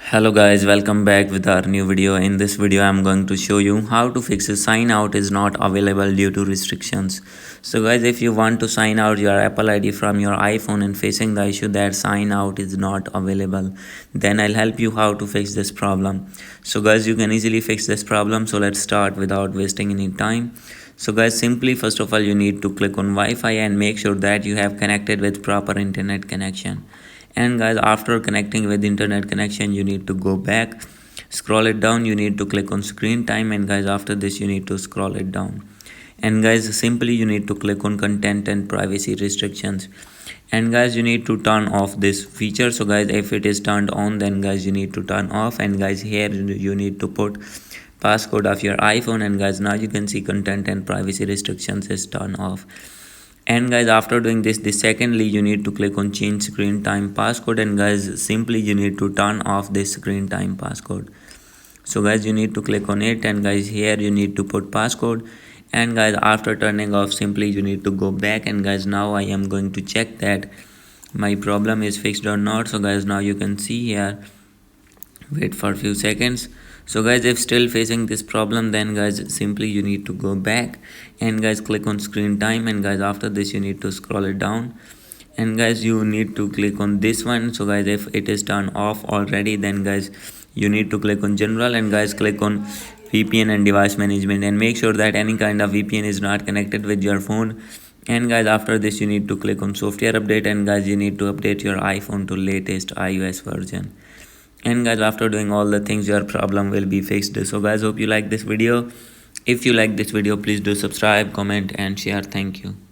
Hello guys, welcome back with our new video. In this video I'm going to show you how to fix a sign out is not available due to restrictions. So guys, if you want to sign out your Apple ID from your iPhone and facing the issue that sign out is not available, then I'll help you how to fix this problem. So guys, you can easily fix this problem. So let's start without wasting any time. So guys, simply first of all you need to click on Wi-Fi and make sure that you have connected with proper internet connection. And guys, after connecting with internet connection, you need to go back, scroll it down, you need to click on screen time, and guys, after this you need to scroll it down. And guys, simply you need to click on content and privacy restrictions. And guys, you need to turn off this feature. So guys, if it is turned on, then guys you need to turn off. And guys, here you need to put passcode of your iPhone. And guys, now you can see content and privacy restrictions is turned off. And guys, after doing this, secondly you need to click on change screen time passcode. And guys, simply you need to turn off this screen time passcode. So guys, you need to click on it, and guys, here you need to put passcode. And guys, after turning off, simply you need to go back. And guys, now I am going to check that my problem is fixed or not. So guys, now you can see here, wait for a few seconds. So guys, if still facing this problem, then guys, simply you need to go back and guys click on screen time. And guys, after this you need to scroll it down, and guys you need to click on this one. So guys, if it is turned off already, then guys you need to click on general, and guys click on VPN and device management, and make sure that any kind of VPN is not connected with your phone. And guys, after this you need to click on software update, and guys you need to update your iPhone to latest iOS version. And guys, after doing all the things, your problem will be fixed. So guys, hope you like this video. If you like this video, please do subscribe, comment and share. Thank you.